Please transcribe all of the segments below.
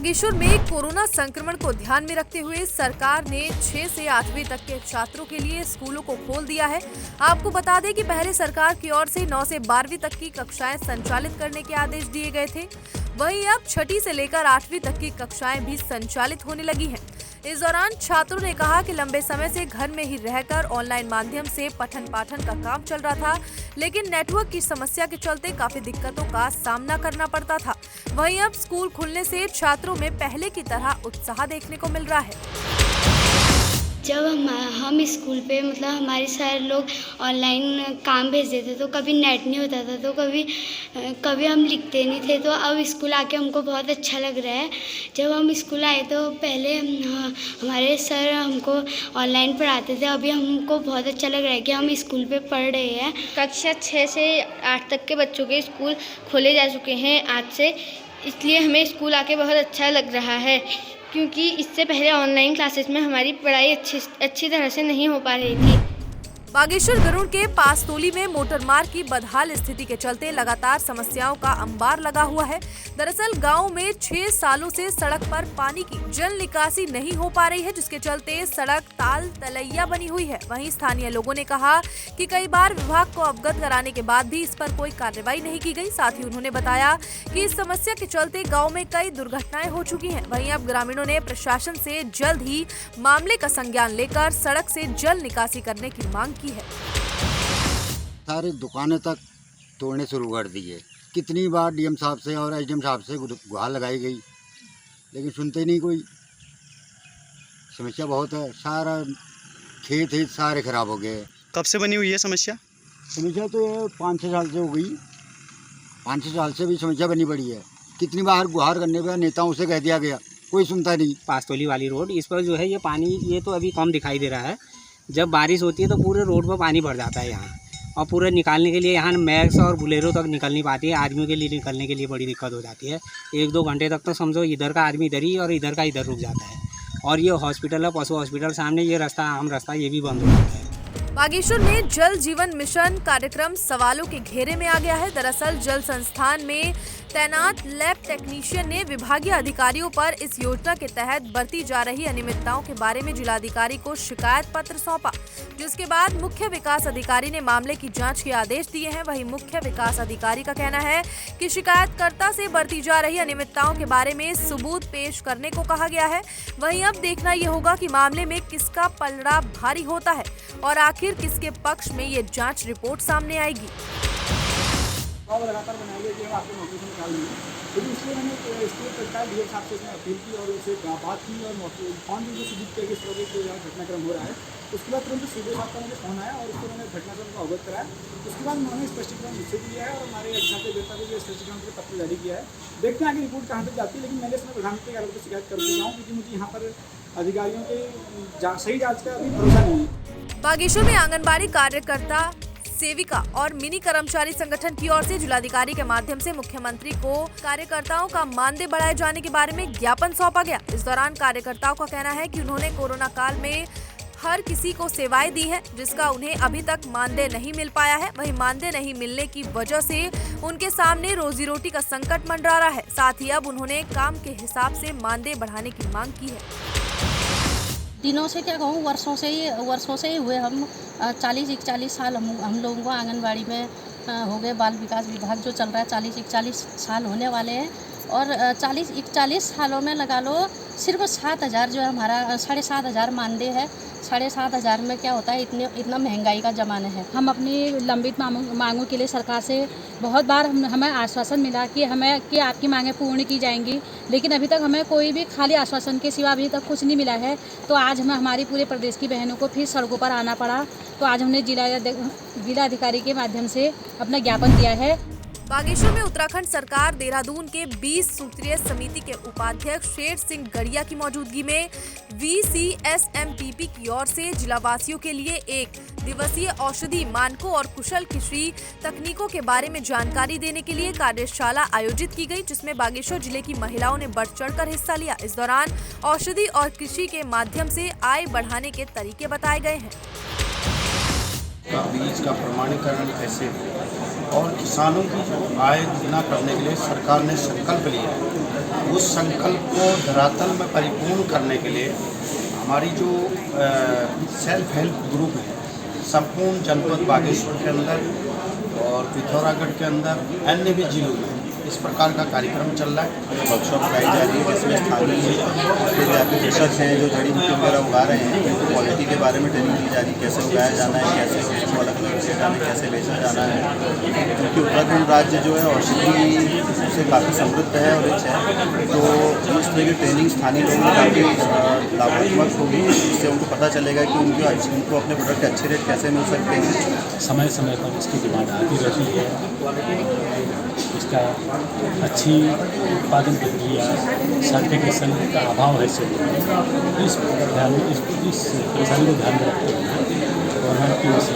बागेश्वर में कोरोना संक्रमण को ध्यान में रखते हुए सरकार ने 6 से 8वीं तक के छात्रों के लिए स्कूलों को खोल दिया है। आपको बता दें कि पहले सरकार की ओर से 9 से 12वीं तक की कक्षाएं संचालित करने के आदेश दिए गए थे। वहीं अब 6ठी से लेकर 8वीं तक की कक्षाएं भी संचालित होने लगी हैं। इस दौरान छात्रों ने कहा कि लंबे समय से घर में ही रहकर ऑनलाइन माध्यम से पठन पाठन का काम चल रहा था, लेकिन नेटवर्क की समस्या के चलते काफी दिक्कतों का सामना करना पड़ता था। वहीं अब स्कूल खुलने से छात्रों में पहले की तरह उत्साह देखने को मिल रहा है। जब हम स्कूल पे हमारे सर लोग ऑनलाइन काम भेज देते तो कभी नेट नहीं होता था, तो कभी हम लिखते नहीं थे। तो अब स्कूल आके हमको बहुत अच्छा लग रहा है। जब हम स्कूल आए तो पहले हमारे सर हमको ऑनलाइन पढ़ाते थे, अभी हमको बहुत अच्छा लग रहा है कि हम स्कूल पे पढ़ रहे हैं। कक्षा 6 से 8 तक के बच्चों के स्कूल खोले जा चुके हैं आज से, इसलिए हमें स्कूल आके बहुत अच्छा लग रहा है, क्योंकि इससे पहले ऑनलाइन क्लासेस में हमारी पढ़ाई अच्छी तरह से नहीं हो पा रही थी। बागेश्वर गरुड़ के पासतोली में मोटर मार्ग की बदहाल स्थिति के चलते लगातार समस्याओं का अंबार लगा हुआ है। दरअसल गांव में 6 सालों से सड़क पर पानी की जल निकासी नहीं हो पा रही है, जिसके चलते सड़क ताल तलैया बनी हुई है। वहीं स्थानीय लोगों ने कहा कि कई बार विभाग को अवगत कराने के बाद भी इस पर कोई कार्रवाई नहीं की गई। साथ ही उन्होंने बताया कि इस समस्या के चलते गाँव में कई दुर्घटनाएं हो चुकी है। वहीं अब ग्रामीणों ने प्रशासन से जल्द ही मामले का संज्ञान लेकर सड़क से जल निकासी करने की मांग की है। सारी दुकानें तक तोड़ने शुरू कर दिए। कितनी बार डीएम साहब से और एसडीएम साहब से गुहार लगाई गई, लेकिन सुनते नहीं कोई। समस्या बहुत है, सारा खेत सारे खराब हो गए। कब से बनी हुई है समस्या? समस्या तो ये 5-6 साल से हो गई। 5-6 साल से भी समस्या बनी पड़ी है। कितनी बार गुहार करने पर नेताओं से कह दिया गया, कोई सुनता नहीं। पासतोली वाली रोड, इस पर जो है ये पानी ये तो अभी कम दिखाई दे रहा है। जब बारिश होती है तो पूरे रोड पर पानी भर जाता है यहाँ, और पूरे निकालने के लिए यहाँ मैक्स और बुलेरो तक निकल नहीं पाती है। आदमियों के लिए निकलने के लिए बड़ी दिक्कत हो जाती है। 1-2 घंटे तक तो समझो इधर का आदमी इधर ही और इधर का इधर रुक जाता है। और ये हॉस्पिटल है, पशु हॉस्पिटल सामने, ये रास्ता आम रास्ता ये भी बंद हो जाता है। बागेश्वर में जल जीवन मिशन कार्यक्रम सवालों के घेरे में आ गया है। दरअसल जल संस्थान में तैनात लैब टेक्नीशियन ने विभागीय अधिकारियों पर इस योजना के तहत बरती जा रही अनियमितताओं के बारे में जिलाधिकारी को शिकायत पत्र सौंपा, जिसके बाद मुख्य विकास अधिकारी ने मामले की जांच के आदेश दिए हैं। वहीं मुख्य विकास अधिकारी का कहना है कि शिकायतकर्ता से बरती जा रही अनियमितताओं के बारे में सबूत पेश करने को कहा गया है। वहीं अब देखना ये होगा कि मामले में किसका पलड़ा भारी होता है और आखिर किसके पक्ष में ये जांच रिपोर्ट सामने आएगी। लगातार बनाई गई आपको नोटिस निकाल दी, लेकिन इसलिए मैंने स्टेट सरकार डीएम साहब से इसमें अपील की और उससे बात की और फोन भी सबूत किया कि इस तरह के यहाँ घटनाक्रम हो रहा है। उसके बाद तुरंत सीधे साहब का मुझे फोन आया और उसको मैंने घटनाक्रम को अवगत कराया। उसके बाद उन्होंने स्पष्टीकरण मुझसे भी लिया है और हमारे अधिशासी देवता को भी स्पष्टीकरण के पत्र जारी किया है। देखते हैं आगे रिपोर्ट कहाँ तक जाती है, लेकिन मैंने इसमें प्रधानमंत्री कार्यालय को शिकायत कर चुका हूँ, क्योंकि मुझे यहाँ पर अधिकारियों के सही जाँच का अभी भरोसा नहीं है। बागेश्वर में आंगनबाड़ी कार्यकर्ता, सेविका और मिनी कर्मचारी संगठन की ओर से जिलाधिकारी के माध्यम से मुख्यमंत्री को कार्यकर्ताओं का मानदेय बढ़ाए जाने के बारे में ज्ञापन सौंपा गया। इस दौरान कार्यकर्ताओं का कहना है कि उन्होंने कोरोना काल में हर किसी को सेवाएं दी हैं, जिसका उन्हें अभी तक मानदेय नहीं मिल पाया है। वहीं मानदेय नहीं मिलने की वजह से उनके सामने रोजी रोटी का संकट मंडरा रहा है। साथ ही अब उन्होंने काम के हिसाब से मानदेय बढ़ाने की मांग की है। दिनों से क्या कहूँ, वर्षों से ही हुए। हम 40-41 साल हम लोगों को आंगनबाड़ी में हो गए। बाल विकास विभाग जो चल रहा है 40-41 साल होने वाले हैं, और 40-41 सालों में लगा लो सिर्फ 7,000 जो है हमारा 7,500 मानदेय है। 7,500 में क्या होता है, इतना महंगाई का ज़माना है। हम अपनी लंबित मांगों के लिए सरकार से बहुत बार हमें आश्वासन मिला कि आपकी मांगें पूर्ण की जाएंगी, लेकिन अभी तक हमें कोई भी खाली आश्वासन के सिवा अभी तक कुछ नहीं मिला है। तो आज हमें हमारी पूरे प्रदेश की बहनों को फिर सड़कों पर आना पड़ा। तो आज हमने जिलाधिकारी के माध्यम से अपना ज्ञापन दिया है। बागेश्वर में उत्तराखंड सरकार देहरादून के 20 सूत्रीय समिति के उपाध्यक्ष शेर सिंह गड़िया की मौजूदगी में VCSMPP की ओर से जिलावासियों के लिए 1 दिवसीय औषधि मानकों और कुशल कृषि तकनीकों के बारे में जानकारी देने के लिए कार्यशाला आयोजित की गई, जिसमें बागेश्वर जिले की महिलाओं ने बढ़ चढ़कर हिस्सा लिया। इस दौरान औषधि और कृषि के माध्यम से आय बढ़ाने के तरीके बताए गए हैं। का बीज का प्रमाणीकरण कैसे हो और किसानों की जो आय दुगना करने के लिए सरकार ने संकल्प लिया है, उस संकल्प को धरातल में परिपूर्ण करने के लिए हमारी जो सेल्फ हेल्प ग्रुप है संपूर्ण जनपद बागेश्वर के अंदर और पिथौरागढ़ के अंदर अन्य भी जिलों में इस प्रकार का कार्यक्रम चल रहा है। वर्कशॉप लगाई जा रही है जिसमें स्थानीय जो एप्लीकेशंस हैं जो जड़ी बूटी वगैरह उगा रहे हैं उनको क्वालिटी के बारे में ट्रेनिंग दी जा रही है, कैसे उगाया जाना है, कैसे उसको अलग अलग स्टेटा में कैसे बेचा जाना है, क्योंकि उत्तराखंड राज्य जो है औषधि से काफ़ी समृद्ध है और रिच है। तो इस तरह की ट्रेनिंग स्थानीय लोगों को काफ़ी लाभात्मक होगी, इससे उनको पता चलेगा कि उनको अपने प्रोडक्ट के अच्छे रेट कैसे मिल सकते हैं। समय समय पर इसकी डिमांड आती रहती है, इसका अच्छी उत्पादन प्रक्रिया सर्टिफिकेशन का अभाव है से इस परेशानी को ध्यान में रखते हुए गवर्नमेंट की ओर से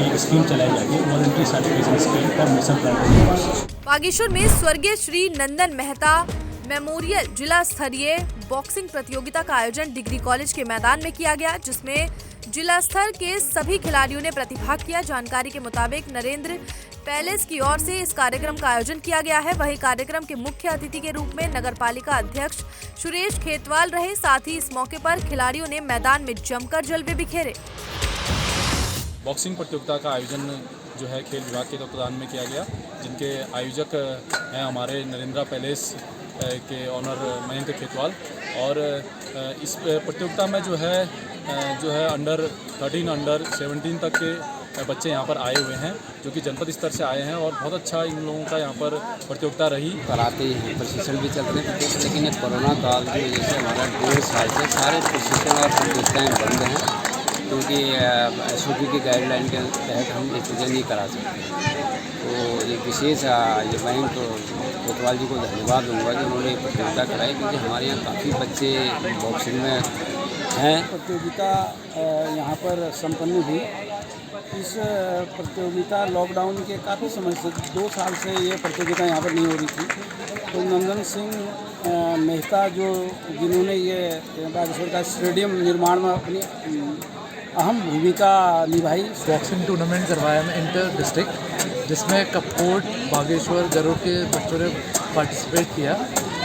ये स्कीम चलाई जाती है, voluntary certification scheme for national plantation. Bageshwar में स्वर्गीय श्री नंदन मेहता मेमोरियल जिला स्तरीय बॉक्सिंग प्रतियोगिता का आयोजन डिग्री कॉलेज के मैदान में किया गया, जिसमें जिला स्तर के सभी खिलाड़ियों ने प्रतिभाग किया। जानकारी के मुताबिक नरेंद्र पैलेस की ओर से इस कार्यक्रम का आयोजन किया गया है। वहीं कार्यक्रम के मुख्य अतिथि के रूप में नगरपालिका अध्यक्ष सुरेश खेतवाल रहे। साथ ही इस मौके पर खिलाड़ियों ने मैदान में जमकर जलवे बिखेरे। बॉक्सिंग प्रतियोगिता का आयोजन जो है खेल विभाग के तत्वाधान में किया गया, जिनके आयोजक हैं हमारे नरेंद्र पैलेस के ऑनर मयंक खेतवाल। और इस प्रतियोगिता में जो है अंडर 13 अंडर 17 तक के बच्चे यहाँ पर आए हुए हैं, जो कि जनपद स्तर से आए हैं और बहुत अच्छा इन लोगों का यहाँ पर प्रतियोगिता रही। कराते हैं, प्रशिक्षण भी चल रहे हैं, लेकिन कोरोना काल की वजह से हमारा 1.5 साल से सारे प्रशिक्षण और प्रतियोगिताएँ बंद हैं, क्योंकि SOP की गाइडलाइन के तहत हम ये चीज़ें नहीं करा सकते। तो ये विशेष ये बैंक कोतवाल जी को धन्यवाद दूंगा कि उन्होंने ये प्रतियोगिता कराई, क्योंकि हमारे यहाँ काफ़ी बच्चे बॉक्सिंग में हैं। प्रतियोगिता यहाँ पर संपन्न हुई। इस प्रतियोगिता लॉकडाउन के काफ़ी समय से 2 साल से ये प्रतियोगिता यहाँ पर नहीं हो रही थी। तो नंदन सिंह मेहता जिन्होंने ये बागेश्वर का स्टेडियम निर्माण में अपनी अहम भूमिका निभाई। बॉक्सिंग टूर्नामेंट करवाया मैं इंटर डिस्ट्रिक्ट, जिसमें कपकोट बागेश्वर गरुड़ के बच्चों ने पार्टिसिपेट किया।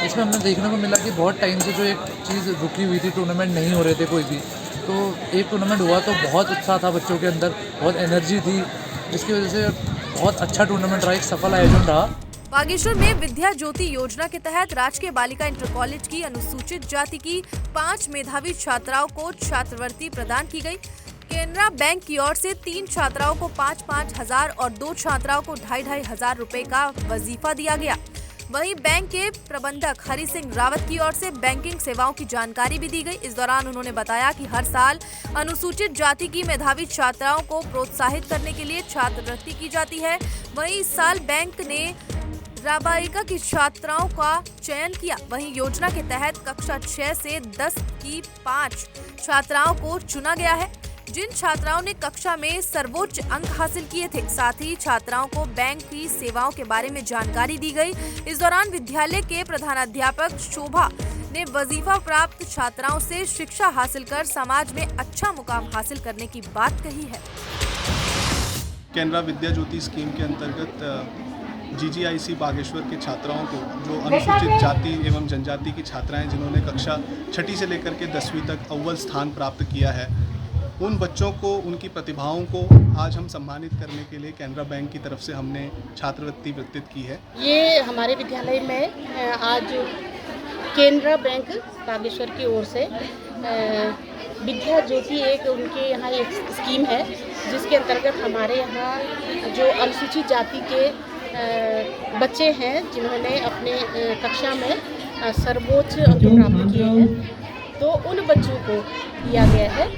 इसमें हमने देखने को मिला कि बहुत टाइम से जो एक चीज़ रुकी हुई थी, टूर्नामेंट नहीं हो रहे थे कोई भी, तो एक टूर्नामेंट हुआ तो बहुत उत्साह था बच्चों के अंदर, बहुत एनर्जी थी, जिसकी वजह से बहुत अच्छा टूर्नामेंट रहा, एक सफल आयोजन रहा। बागेश्वर में विद्या ज्योति योजना के तहत राजकीय बालिका इंटर कॉलेज की अनुसूचित जाति की 5 मेधावी छात्राओं को छात्रवृत्ति प्रदान की गई। केनरा बैंक की ओर से 3 छात्राओं को 5-5 हजार और 2 छात्राओं को 2,500 हजार रुपए का वजीफा दिया गया। वहीं बैंक के प्रबंधक हरि सिंह रावत की ओर से बैंकिंग सेवाओं की जानकारी भी दी गई। इस दौरान उन्होंने बताया कि हर साल अनुसूचित जाति की मेधावी छात्राओं को प्रोत्साहित करने के लिए छात्रवृत्ति की जाती है। वहीं इस साल बैंक ने राबाइका की छात्राओं का चयन किया। वहीं योजना के तहत कक्षा 6 से 10 की 5 छात्राओं को चुना गया है, जिन छात्राओं ने कक्षा में सर्वोच्च अंक हासिल किए थे। साथ ही छात्राओं को बैंक की सेवाओं के बारे में जानकारी दी गई। इस दौरान विद्यालय के प्रधानाध्यापक शोभा ने वजीफा प्राप्त छात्राओं से शिक्षा हासिल कर समाज में अच्छा मुकाम हासिल करने की बात कही है। केनरा विद्या ज्योति स्कीम के अंतर्गत GGIC बागेश्वर के छात्राओं को, जो अनुसूचित जाति एवं जनजाति की छात्राएं जिन्होंने कक्षा 6 से लेकर के 10वीं तक अव्वल स्थान प्राप्त किया है, उन बच्चों को, उनकी प्रतिभाओं को आज हम सम्मानित करने के लिए केनरा बैंक की तरफ से हमने छात्रवृत्ति वितरित की है। ये हमारे विद्यालय में आज केनरा बैंक बागेश्वर की ओर से विद्या ज्योति एक उनके यहाँ एक स्कीम है, जिसके अंतर्गत हमारे यहाँ जो अनुसूचित जाति के बच्चे हैं जिन्होंने अपने कक्षा में सर्वोच्च अंक प्राप्त किए हैं, तो उन बच्चों को दिया गया है